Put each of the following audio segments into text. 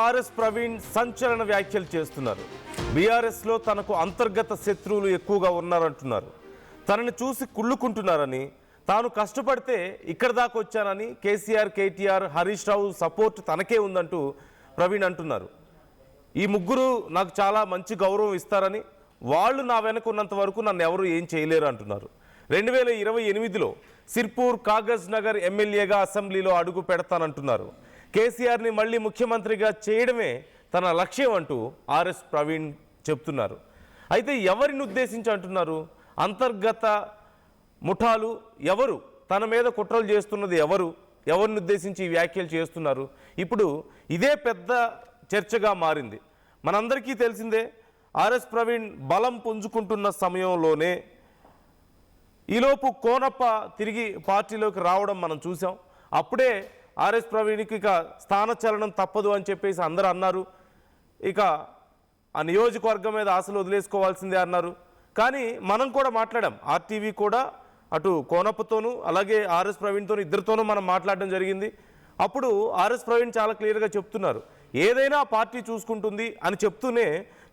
RS Praveen సంచలన వ్యాఖ్యలు చేస్తున్నారు. బీఆర్ఎస్లో తనకు అంతర్గత శత్రువులు ఎక్కువగా ఉన్నారంటున్నారు. తనని చూసి కుళ్ళుకుంటున్నారని, తాను కష్టపడితే ఇక్కడ దాకా వచ్చానని కేసీఆర్, కేటీఆర్, హరీష్ రావు సపోర్ట్ తనకే ఉందంటూ ప్రవీణ్ అంటున్నారు. ఈ ముగ్గురు నాకు చాలా మంచి గౌరవం ఇస్తారని, వాళ్ళు నా వెనక ఉన్నంత వరకు నన్ను ఎవరు ఏం చేయలేరు అంటున్నారు. 2028లో సిర్పూర్, కాగజ్ నగర్ ఎమ్మెల్యేగా అసెంబ్లీలో అడుగు పెడతానంటున్నారు. కేసీఆర్ని మళ్ళీ ముఖ్యమంత్రిగా చేయడమే తన లక్ష్యం అంటూ ఆర్ఎస్ ప్రవీణ్ చెప్తున్నారు. అయితే ఎవరిని ఉద్దేశించి అంటున్నారు? అంతర్గత ముఠాలు ఎవరు? తన మీద కుట్రలు చేస్తున్నది ఎవరు? ఎవరిని ఉద్దేశించి ఈ వ్యాఖ్యలు చేస్తున్నారు? ఇప్పుడు ఇదే పెద్ద చర్చగా మారింది. మనందరికీ తెలిసిందే, ఆర్ఎస్ ప్రవీణ్ బలం పుంజుకుంటున్న సమయంలోనే ఈలోపు కోనప్ప తిరిగి పార్టీలోకి రావడం మనం చూసాం. అప్పుడే ఆర్ఎస్ ప్రవీణ్కి ఇక స్థానచలనం తప్పదు అని చెప్పేసి అందరూ అన్నారు. ఇక ఆ నియోజకవర్గం మీద ఆశలు వదిలేసుకోవాల్సిందే అన్నారు. కానీ మనం కూడా మాట్లాడాం. ఆర్టీవీ కూడా అటు కోనప్పతోనూ అలాగే ఆర్ఎస్ ప్రవీణ్తోనూ ఇద్దరితోనూ మనం మాట్లాడడం జరిగింది. అప్పుడు ఆర్ఎస్ ప్రవీణ్ చాలా క్లియర్గా చెప్తున్నారు, ఏదైనా పార్టీ చూసుకుంటుంది అని చెప్తూనే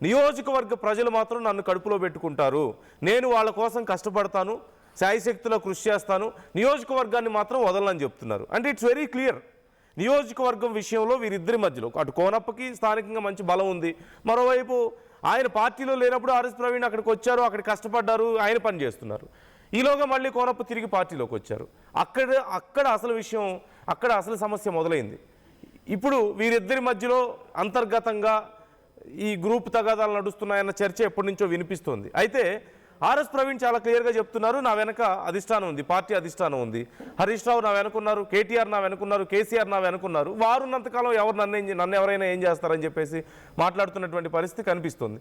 నియోజకవర్గ ప్రజలు మాత్రం నన్ను కడుపులో పెట్టుకుంటారు, నేను వాళ్ళ కోసం కష్టపడతాను, శాయశక్తిలో కృషి చేస్తాను, నియోజకవర్గాన్ని మాత్రం వదలని చెప్తున్నారు. అంటే ఇట్స్ వెరీ క్లియర్. నియోజకవర్గం విషయంలో వీరిద్దరి మధ్యలో అటు కోనప్పకి స్థానికంగా మంచి బలం ఉంది, మరోవైపు ఆయన పార్టీలో లేనప్పుడు ఆర్ఎస్ ప్రవీణ్ అక్కడికి వచ్చారు, అక్కడ కష్టపడ్డారు, ఆయన పని చేస్తున్నారు. ఈలోగా మళ్ళీ కోనప్ప తిరిగి పార్టీలోకి వచ్చారు. అక్కడ అసలు విషయం, అక్కడ అసలు సమస్య మొదలైంది. ఇప్పుడు వీరిద్దరి మధ్యలో అంతర్గతంగా ఈ గ్రూప్ తగాదాలు నడుస్తున్నాయన్న చర్చ ఎప్పటి నుంచో వినిపిస్తోంది. అయితే ఆర్ఎస్ ప్రవీణ్ చాలా క్లియర్గా చెప్తున్నారు, నా వెనక అధిష్టానం ఉంది, పార్టీ అధిష్టానం ఉంది, హరీష్ రావు నా వెనుకున్నారు, కేటీఆర్ నా వెనుకున్నారు, కేసీఆర్ నా వెనుకున్నారు, వారు ఉన్నంతకాలం ఎవరు నన్ను ఎవరైనా ఏం చేస్తారని చెప్పేసి మాట్లాడుతున్నటువంటి పరిస్థితి కనిపిస్తుంది.